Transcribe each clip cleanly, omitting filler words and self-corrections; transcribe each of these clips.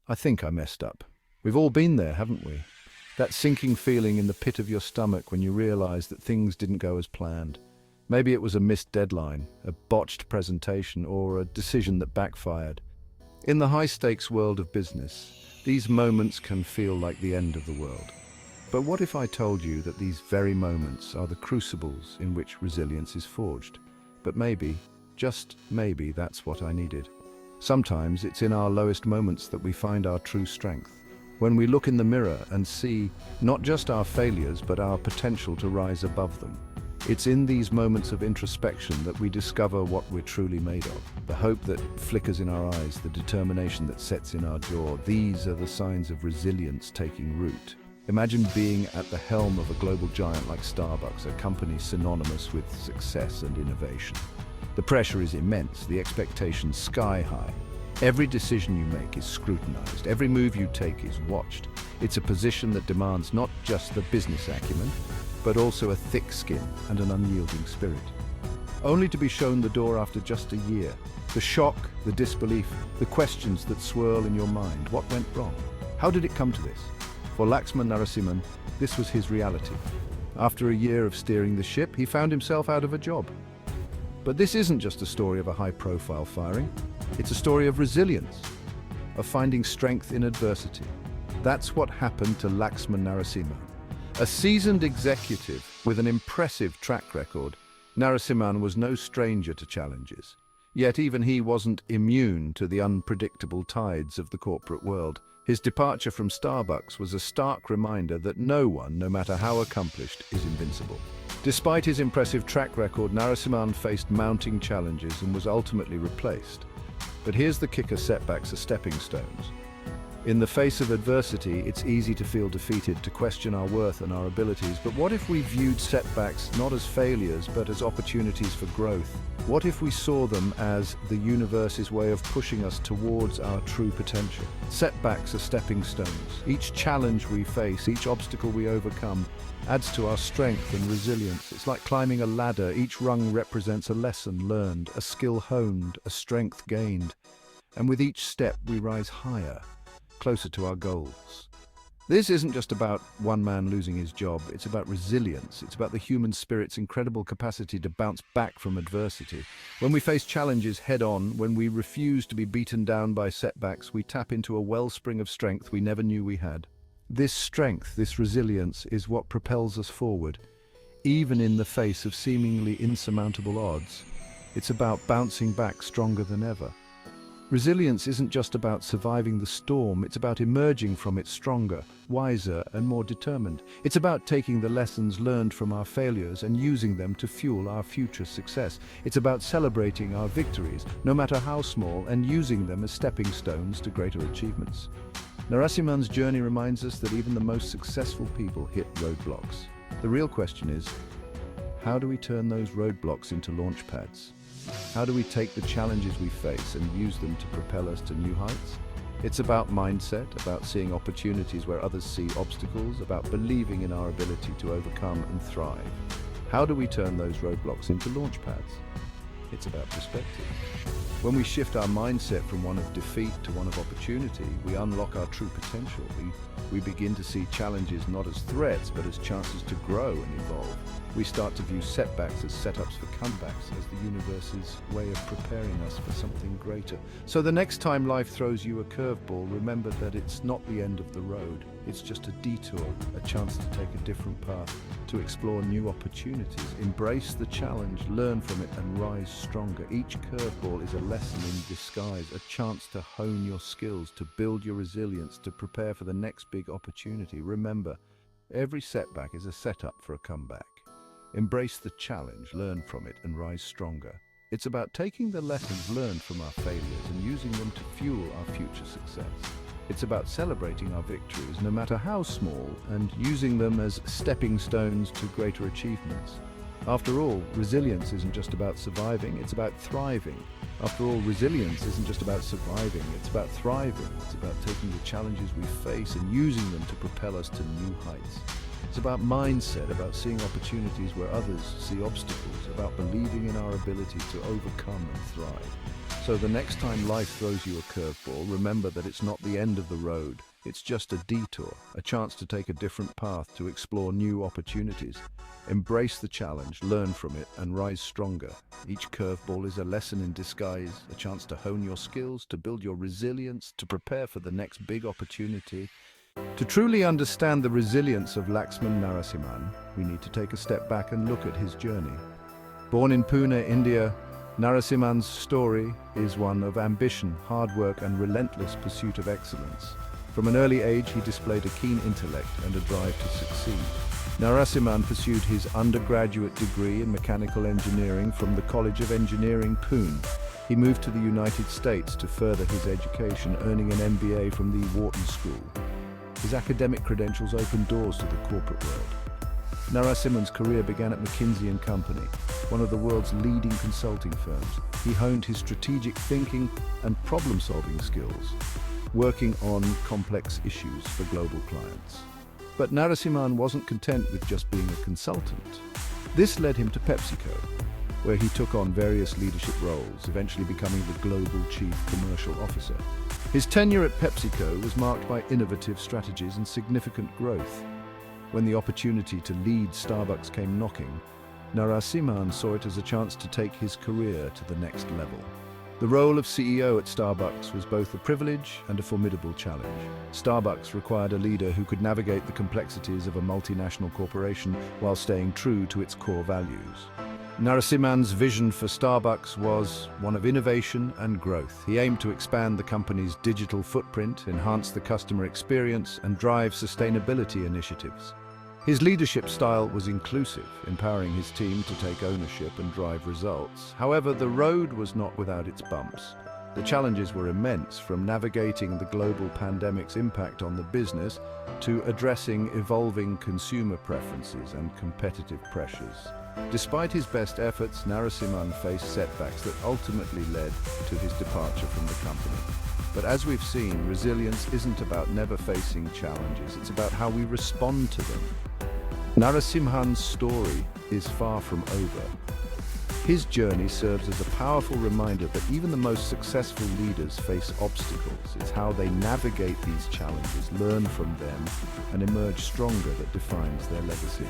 I think I messed up. We've all been there, haven't we? That sinking feeling in the pit of your stomach when you realize that things didn't go as planned. Maybe it was a missed deadline, a botched presentation, or a decision that backfired. In the high-stakes world of business, these moments can feel like the end of the world. But what if I told you that these very moments are the crucibles in which resilience is forged? But maybe, just maybe, that's what I needed. Sometimes it's in our lowest moments that we find our true strength. When we look in the mirror and see not just our failures, but our potential to rise above them. It's in these moments of introspection that we discover what we're truly made of. The hope that flickers in our eyes, the determination that sets in our jaw. These are the signs of resilience taking root. Imagine being at the helm of a global giant like Starbucks, a company synonymous with success and innovation. The pressure is immense, the expectations sky high. Every decision you make is scrutinized, every move you take is watched. It's a position that demands not just the business acumen, but also a thick skin and an unyielding spirit. Only to be shown the door after just a year. The shock, the disbelief, the questions that swirl in your mind. What went wrong? How did it come to this? For Laxman Narasimhan, this was his reality. After a year of steering the ship, he found himself out of a job. But this isn't just a story of a high-profile firing. It's a story of resilience, of finding strength in adversity. That's what happened to Laxman Narasimhan. A seasoned executive with an impressive track record, Narasimhan was no stranger to challenges. Yet even he wasn't immune to the unpredictable tides of the corporate world. His departure from Starbucks was a stark reminder that no one, no matter how accomplished, is invincible. Despite his impressive track record, Narasimhan faced mounting challenges and was ultimately replaced. But here's the kicker: setbacks are stepping stones. In the face of adversity, it's easy to feel defeated, to question our worth and our abilities. But what if we viewed setbacks not as failures, but as opportunities for growth? What if we saw them as the universe's way of pushing us towards our true potential? Setbacks are stepping stones. Each challenge we face, each obstacle we overcome, adds to our strength and resilience. It's like climbing a ladder. Each rung represents a lesson learned, a skill honed, a strength gained. And with each step, we rise higher, closer to our goals. This isn't just about one man losing his job, it's about resilience. It's about the human spirit's incredible capacity to bounce back from adversity. When we face challenges head-on, when we refuse to be beaten down by setbacks, we tap into a wellspring of strength we never knew we had. This strength, this resilience, is what propels us forward, even in the face of seemingly insurmountable odds. It's about bouncing back stronger than ever. Resilience isn't just about surviving the storm, it's about emerging from it stronger, wiser, and more determined. It's about taking the lessons learned from our failures and using them to fuel our future success. It's about celebrating our victories, no matter how small, and using them as stepping stones to greater achievements. Narasimhan's journey reminds us that even the most successful people hit roadblocks. The real question is, how do we turn those roadblocks into launch pads? How do we take the challenges we face and use them to propel us to new heights? It's about mindset, about seeing opportunities where others see obstacles, about believing in our ability to overcome and thrive. How do we turn those roadblocks into launch pads? It's about perspective. When we shift our mindset from one of defeat to one of opportunity, we unlock our true potential. We begin to see challenges not as threats, but as chances to grow and evolve. We start to view setbacks as setups for comebacks, as the universe's way of preparing us for something greater. So the next time life throws you a curveball, remember that it's not the end of the road. It's just a detour, a chance to take a different path, to explore new opportunities. Embrace the challenge, learn from it, and rise stronger. Each curveball is a lesson in disguise, a chance to hone your skills, to build your resilience, to prepare for the next big opportunity. Remember, every setback is a setup for a comeback. Embrace the challenge, learn from it, and rise stronger. It's about taking the lessons learned from our failures and using them to fuel our future success. It's about celebrating our victories, no matter how small, and using them as stepping stones to greater achievements. After all, resilience isn't just about surviving, it's about thriving. After all, resilience isn't just about surviving, it's about thriving. It's about taking the challenges we face and using them to propel us to new heights. It's about mindset, about seeing opportunities where others see obstacles, about believing in our ability to overcome and thrive. So the next time life throws you a curveball, remember that it's not the end of the road. It's just a detour, a chance to take a different path, to explore new opportunities. Embrace the challenge, learn from it, and rise stronger. Each curveball is a lesson in disguise, a chance to hone your skills, to build your resilience, to prepare for the next big opportunity. To truly understand the resilience of Laxman Narasimhan, we need to take a step back and look at his journey. Born in Pune, India, Narasimhan's story is one of ambition, hard work, and relentless pursuit of excellence. From an early age, he displayed a keen intellect and a drive to succeed. Narasimhan pursued his undergraduate degree in mechanical engineering from the College of Engineering, Pune. He moved to the United States to further his education, earning an MBA from the Wharton School. His academic credentials opened doors to the corporate world. Narasimhan's career began at McKinsey & Company, one of the world's leading consulting firms. He honed his strategic thinking and problem-solving skills, working on complex issues for global clients. But Narasimhan wasn't content with just being a consultant. This led him to PepsiCo, where he took on various leadership roles, eventually becoming the global chief commercial officer. His tenure at PepsiCo was marked by innovative strategies and significant growth. When the opportunity to lead Starbucks came knocking, Narasimhan saw it as a chance to take his career to the next level. The role of CEO at Starbucks was both a privilege and a formidable challenge. Starbucks required a leader who could navigate the complexities of a multinational corporation while staying true to its core values. Narasimhan's vision for Starbucks was one of innovation and growth. He aimed to expand the company's digital footprint, enhance the customer experience, and drive sustainability initiatives. His leadership style was inclusive, empowering his team to take ownership and drive results. However, the road was not without its bumps. The challenges were immense, from navigating the global pandemic's impact on the business to addressing evolving consumer preferences and competitive pressures. Despite his best efforts, Narasimhan faced setbacks that ultimately led to his departure from the company. But as we've seen, resilience isn't about never facing challenges, it's about how we respond to them. Narasimhan's story is far from over. His journey serves as a powerful reminder that even the most successful leaders face obstacles. It's how they navigate these challenges, learn from them, and emerge stronger that defines their legacy.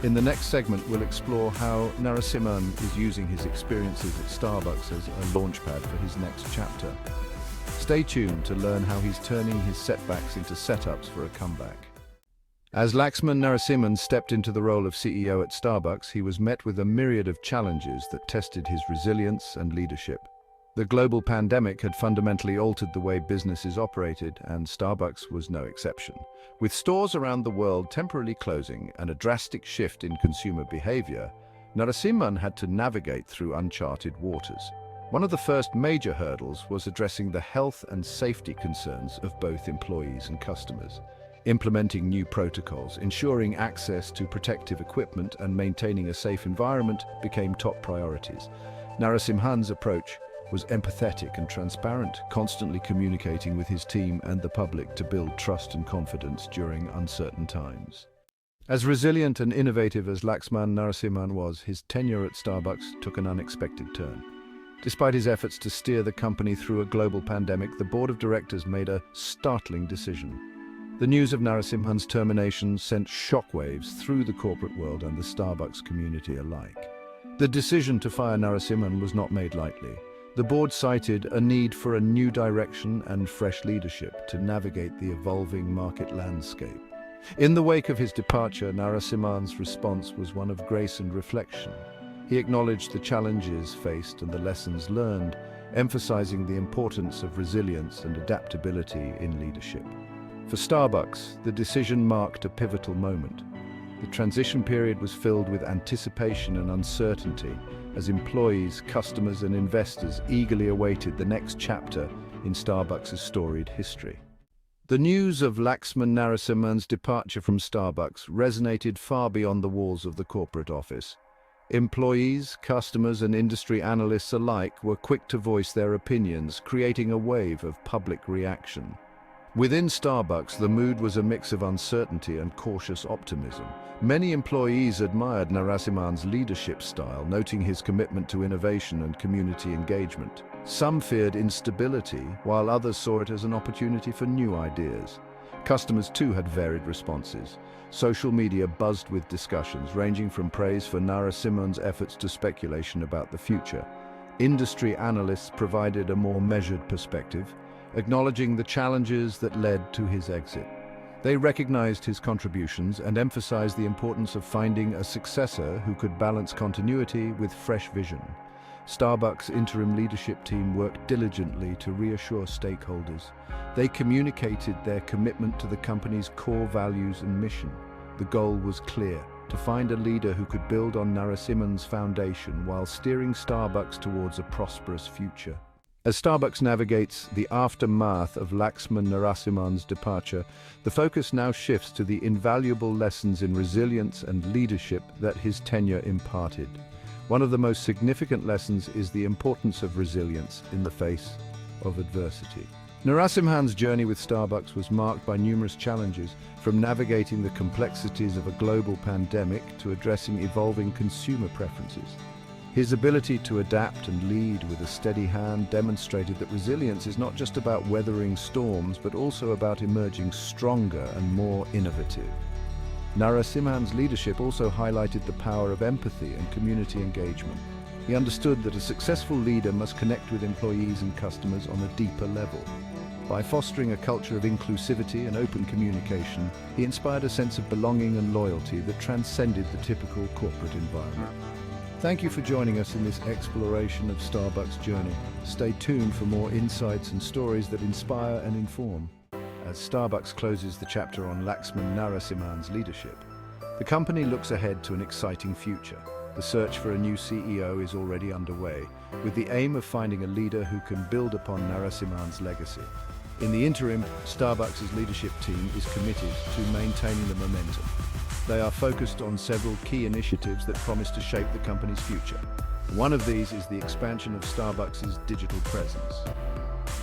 In the next segment, we'll explore how Narasimhan is using his experiences at Starbucks as a launchpad for his next chapter. Stay tuned to learn how he's turning his setbacks into setups for a comeback. As Laxman Narasimhan stepped into the role of CEO at Starbucks, he was met with a myriad of challenges that tested his resilience and leadership. The global pandemic had fundamentally altered the way businesses operated, and Starbucks was no exception. With stores around the world temporarily closing and a drastic shift in consumer behavior, Narasimhan had to navigate through uncharted waters. One of the first major hurdles was addressing the health and safety concerns of both employees and customers. Implementing new protocols, ensuring access to protective equipment, and maintaining a safe environment became top priorities. Narasimhan's approach was empathetic and transparent, constantly communicating with his team and the public to build trust and confidence during uncertain times. As resilient and innovative as Laxman Narasimhan was, his tenure at Starbucks took an unexpected turn. Despite his efforts to steer the company through a global pandemic, the board of directors made a startling decision. The news of Narasimhan's termination sent shockwaves through the corporate world and the Starbucks community alike. The decision to fire Narasimhan was not made lightly. The board cited a need for a new direction and fresh leadership to navigate the evolving market landscape. In the wake of his departure, Narasimhan's response was one of grace and reflection. He acknowledged the challenges faced and the lessons learned, emphasizing the importance of resilience and adaptability in leadership. For Starbucks, the decision marked a pivotal moment. The transition period was filled with anticipation and uncertainty as employees, customers, and investors eagerly awaited the next chapter in Starbucks' storied history. The news of Laxman Narasimhan's departure from Starbucks resonated far beyond the walls of the corporate office. Employees, customers, and industry analysts alike were quick to voice their opinions, creating a wave of public reaction. Within Starbucks, the mood was a mix of uncertainty and cautious optimism. Many employees admired Narasimhan's leadership style, noting his commitment to innovation and community engagement. Some feared instability, while others saw it as an opportunity for new ideas. Customers too had varied responses. Social media buzzed with discussions, ranging from praise for Narasimhan's efforts to speculation about the future. Industry analysts provided a more measured perspective, acknowledging the challenges that led to his exit. They recognized his contributions and emphasized the importance of finding a successor who could balance continuity with fresh vision. Starbucks' interim leadership team worked diligently to reassure stakeholders. They communicated their commitment to the company's core values and mission. The goal was clear: to find a leader who could build on Narasimhan's foundation while steering Starbucks towards a prosperous future. As Starbucks navigates the aftermath of Laxman Narasimhan's departure, the focus now shifts to the invaluable lessons in resilience and leadership that his tenure imparted. One of the most significant lessons is the importance of resilience in the face of adversity. Narasimhan's journey with Starbucks was marked by numerous challenges, from navigating the complexities of a global pandemic to addressing evolving consumer preferences. His ability to adapt and lead with a steady hand demonstrated that resilience is not just about weathering storms, but also about emerging stronger and more innovative. Narasimhan's leadership also highlighted the power of empathy and community engagement. He understood that a successful leader must connect with employees and customers on a deeper level. By fostering a culture of inclusivity and open communication, he inspired a sense of belonging and loyalty that transcended the typical corporate environment. Thank you for joining us in this exploration of Starbucks' journey. Stay tuned for more insights and stories that inspire and inform. As Starbucks closes the chapter on Laxman Narasimhan's leadership, the company looks ahead to an exciting future. The search for a new CEO is already underway, with the aim of finding a leader who can build upon Narasimhan's legacy. In the interim, Starbucks' leadership team is committed to maintaining the momentum. They are focused on several key initiatives that promise to shape the company's future. One of these is the expansion of Starbucks' digital presence.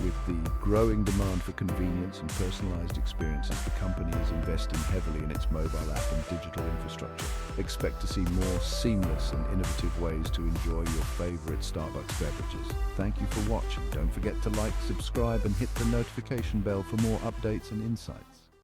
With the growing demand for convenience and personalized experiences, the company is investing heavily in its mobile app and digital infrastructure. Expect to see more seamless and innovative ways to enjoy your favorite Starbucks beverages. Thank you for watching. Don't forget to like, subscribe, and hit the notification bell for more updates and insights.